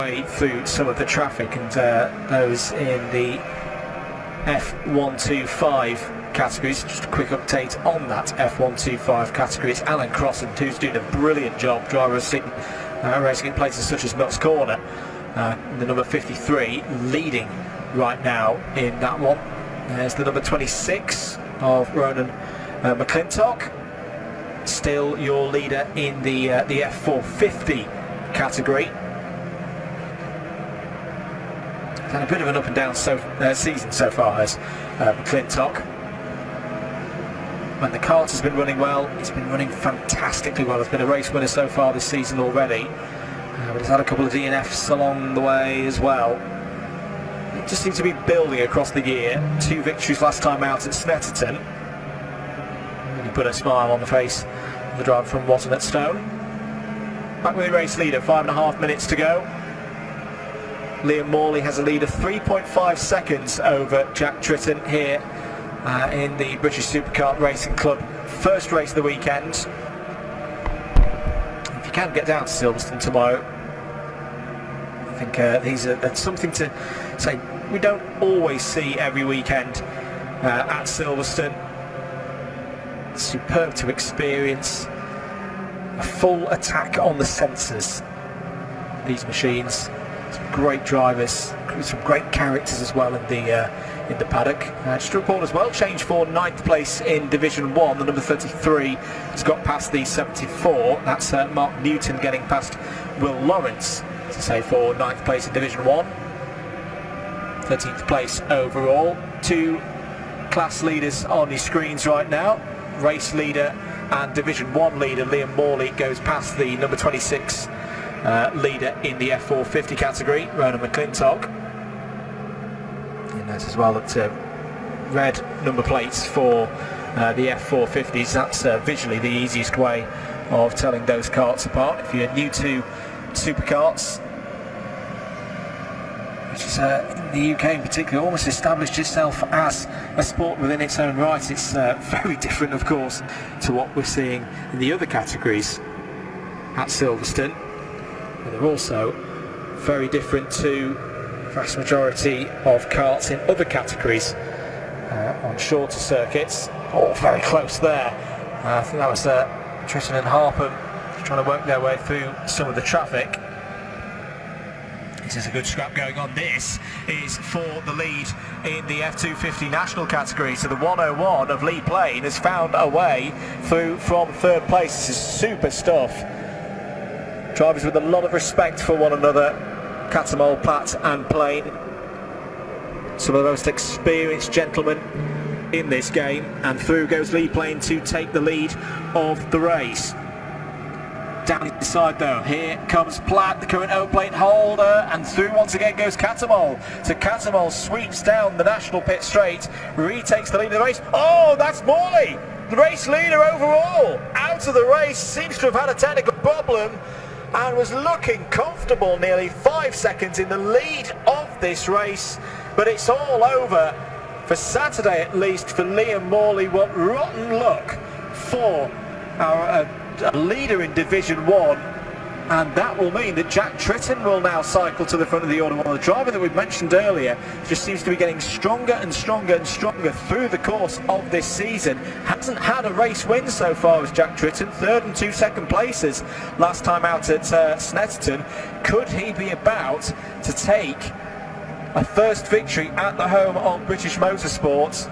way through some of the traffic, and those in the F125 categories. Just a quick update on that F125 category. It's Alan Crossan who's doing a brilliant job. Driver sitting racing in places such as Nuts Corner. The number 53 leading right now in that one. There's the number 26 of Ronan McClintock, still your leader in the F450 category. Had a bit of an up and down season so far as McClintock. When the kart has been running well, it's been running fantastically well. It's been a race winner so far this season already, but it's had a couple of DNFs along the way as well. It just seems to be building across the year. 2 victories last time out at Snetterton. Really put a smile on the face of the driver from Watton at Stone. Back with the race leader, 5.5 minutes to go. Liam Morley has a lead of 3.5 seconds over Jack Tritton here in the British Superkart Racing Club. First race of the weekend. If you can get down to Silverstone tomorrow, I think these are something to say we don't always see every weekend at Silverstone. Superb to experience. A full attack on the sensors. These machines. Some great drivers, some great characters as well in the paddock. Just to report as well, change for 9th place in Division 1. The number 33 has got past the 74. That's Mark Newton getting past Will Lawrence, to say, for 9th place in Division 1. 13th place overall. 2 class leaders on your screens right now. Race leader and Division 1 leader Liam Morley goes past the number 26 leader in the F450 category, Ronan McClintock. You notice as well that red number plates for the F450s. That's visually the easiest way of telling those karts apart. If you're new to Superkarts, which is in the UK in particular, almost established itself as a sport within its own right. It's very different, of course, to what we're seeing in the other categories at Silverstone. They're also very different to the vast majority of karts in other categories on shorter circuits. Oh, very close there. I think that was Tritton and Harpham trying to work their way through some of the traffic. This is a good scrap going on. This is for the lead in the F250 national category. So the 101 of Lee Plain has found a way through from 3rd place. This is super stuff. Drivers with a lot of respect for one another, Catamol, Platt and Plain. Some of the most experienced gentlemen in this game, and through goes Lee Plain to take the lead of the race. Down inside though, here comes Platt, the current O-plate holder, and through once again goes Catamol. So Catamol sweeps down the national pit straight, retakes the lead of the race. Oh, that's Morley, the race leader overall, out of the race, seems to have had a technical problem, and was looking comfortable, nearly 5 seconds in the lead of this race. But it's all over for Saturday, at least, for Liam Morley. What rotten luck for our leader in Division 1. And that will mean that Jack Tritton will now cycle to the front of the order. Well, the driver that we mentioned earlier just seems to be getting stronger and stronger and stronger through the course of this season. Hasn't had a race win so far as Jack Tritton. 3rd and 2 second places last time out at Snetterton. Could he be about to take a first victory at the home of British motorsports?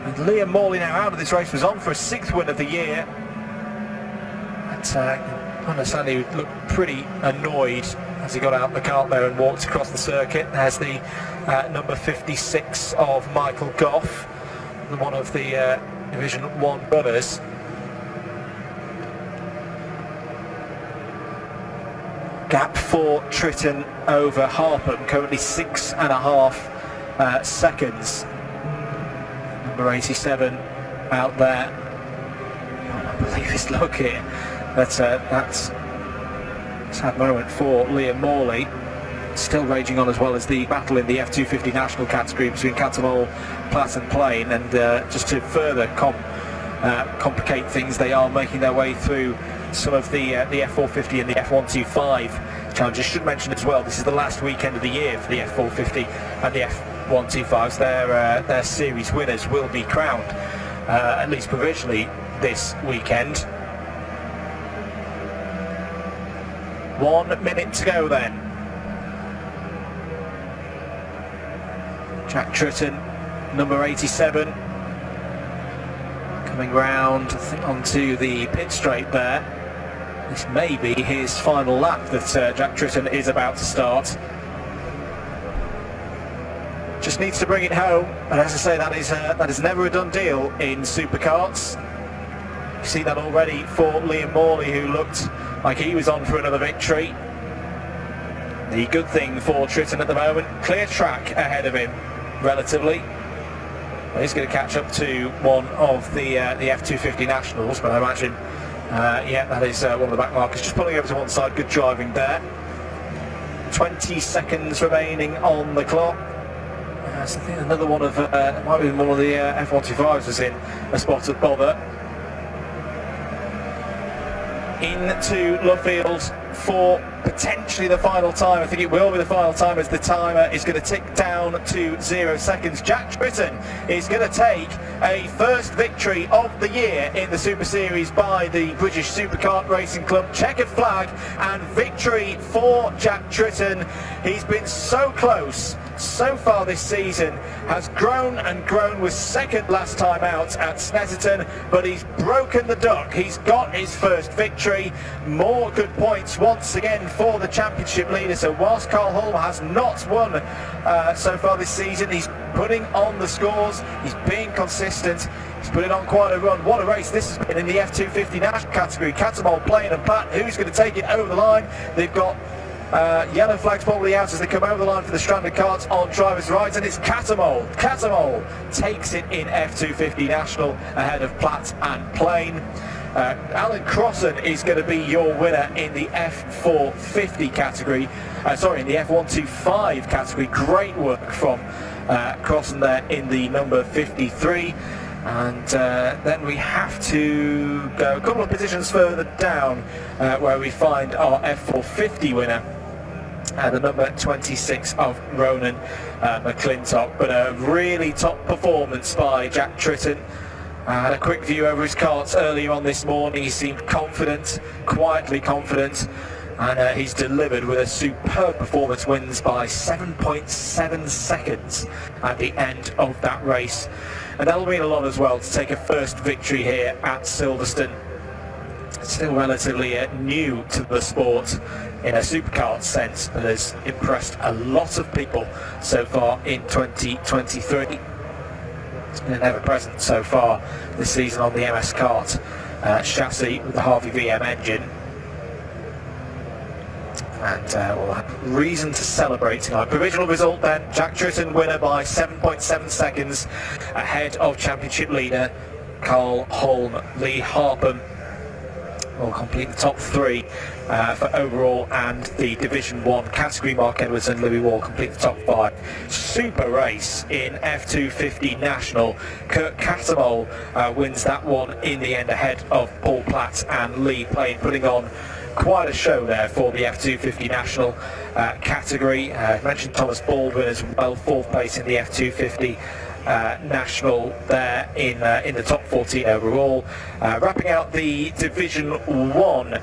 And Liam Morley now out of this race, was on for a 6th win of the year. I understand he looked pretty annoyed as he got out the kart there and walked across the circuit. There's the number 56 of Michael Goff, one of the Division 1 runners. Gap for Tritton over Harpham, currently 6.5 seconds. Number 87 out there. I can't believe his luck here. That's a sad moment for Liam Morley. Still raging on, as well as the battle in the F250 national category between Catamol, Platt and Plain. And just to further complicate things, they are making their way through some of the F450 and the F125 challenges. Should mention as well, this is the last weekend of the year for the F450 and the F125s. Their series winners will be crowned, at least provisionally, this weekend. 1 minute to go then. Jack Tritton, number 87, coming round, I think, onto the pit straight there. This may be his final lap that Jack Tritton is about to start. Just needs to bring it home, and as I say, that is never a done deal in Superkarts. You see that already for Liam Morley, who looked like he was on for another victory. The good thing for Tritton at the moment, clear track ahead of him, relatively. He's going to catch up to one of the F250 Nationals, but I imagine, yeah, that is one of the back markers. Just pulling over to one side, good driving there. 20 seconds remaining on the clock. So I think another one of, might be one of the F125s was in a spot of bother. Into Lovefield for potentially the final time. I think it will be the final time, as the timer is going to tick down to 0 seconds. Jack Tritton is going to take a first victory of the year in the Super Series by the British Superkart Racing Club. Checkered flag and victory for Jack Tritton. He's been so close so far this season, has grown and grown, was second last time out at Snetterton, but he's broken the duck. He's got his first victory. More good points once again for the championship leader. So whilst Carl Holm has not won so far this season, he's putting on the scores, he's being consistent, he's putting on quite a run. What a race this has been in the F250 national category. Catamol playing a pat. Who's going to take it over the line? They've got yellow flags probably out as they come over the line for the stranded carts on driver's right, and it's Catamol. Catamol takes it in F250 National ahead of Platt and Plain. Alan Crossan is going to be your winner in the F450 category, sorry, in the F125 category. Great work from Crossan there in the number 53. And then we have to go a couple of positions further down where we find our F450 winner, the number 26 of Ronan McClintock. But a really top performance by Jack Tritton. I had a quick view over his karts earlier on this morning. He seemed confident, quietly confident, and he's delivered with a superb performance. Wins by 7.7 seconds at the end of that race. And that'll mean a lot as well to take a first victory here at Silverstone. Still relatively new to the sport in a superkart sense, but has impressed a lot of people so far in 2023. It's been an ever-present so far this season on the MS Kart chassis with the Harvey VM engine. And we'll have reason to celebrate tonight. Provisional result then, Jack Tritton winner by 7.7 seconds ahead of championship leader Carl Holm. Lee Harpham will complete the top three for overall and the Division 1 category. Mark Edwards and Louis Wall complete the top 5. Super race in F250 National. Kurt Catamol wins that one in the end ahead of Paul Platt and Lee Plain, putting on quite a show there for the F250 National category. I mentioned Thomas Baldwin as well, 4th place in the F250 National there in the top 14 overall. Wrapping out the Division 1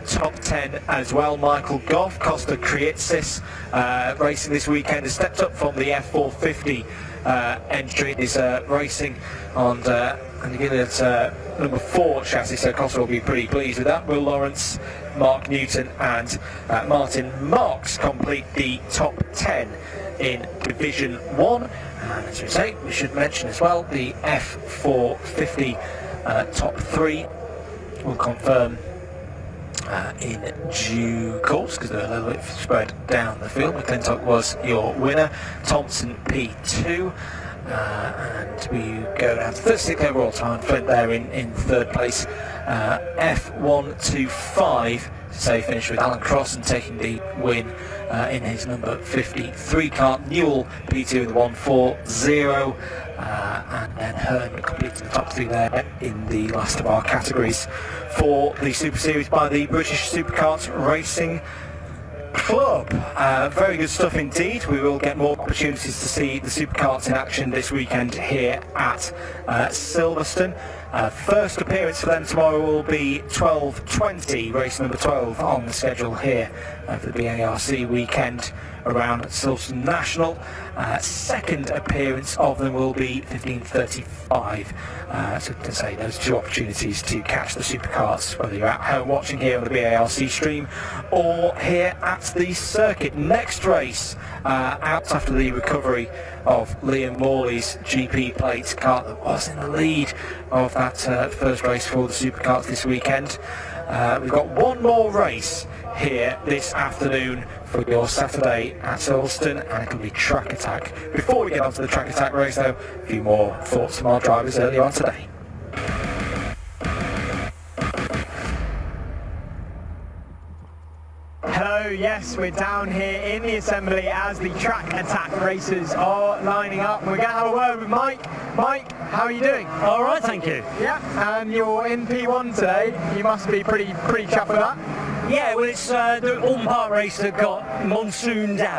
top 10 as well, Michael Goff, Costa Krietsis racing this weekend, has stepped up from the F450 entry, is racing on and again it's number 4 chassis, so Costa will be pretty pleased with that. Will Lawrence, Mark Newton and Martin Marks complete the top 10 in Division 1. And as we say, we should mention as well the F450 top 3 will confirm in due course, because they're a little bit spread down the field. McClintock was your winner, Thompson P2, and we go down to 36th overall time. Flint there in 3rd place. F125 say finish with Alan Crossan taking the win in his number 53 kart. Newell P2 in the 140, and then Hearn completing the top 3 there in the last of our categories for the Super Series by the British Superkarts Racing Club. Very good stuff indeed. We will get more opportunities to see the Superkarts in action this weekend here at Silverstone. First appearance for them tomorrow will be 12:20, race number 12 on the schedule here for the BARC weekend around Silverstone National. Second appearance of them will be 15:35. So to say those two opportunities to catch the Superkarts, whether you're at home watching here on the BARC stream or here at the circuit. Next race out after the recovery of Liam Morley's GP plate kart that was in the lead of that first race for the Superkarts this weekend. We've got one more race here this afternoon for your Saturday at Silverstone, and it'll be Track Attack. Before we get on to the Track Attack race though, a few more thoughts from our drivers earlier on today. Hello, yes, we're down here in the assembly as the Track Attack racers are lining up. We're going to have a word with Mike. Mike, how are you doing? All right, thank you. Yeah, and you're in P1 today. You must be pretty chuffed with that. Yeah, well, it's the Alton Park race that got monsooned out.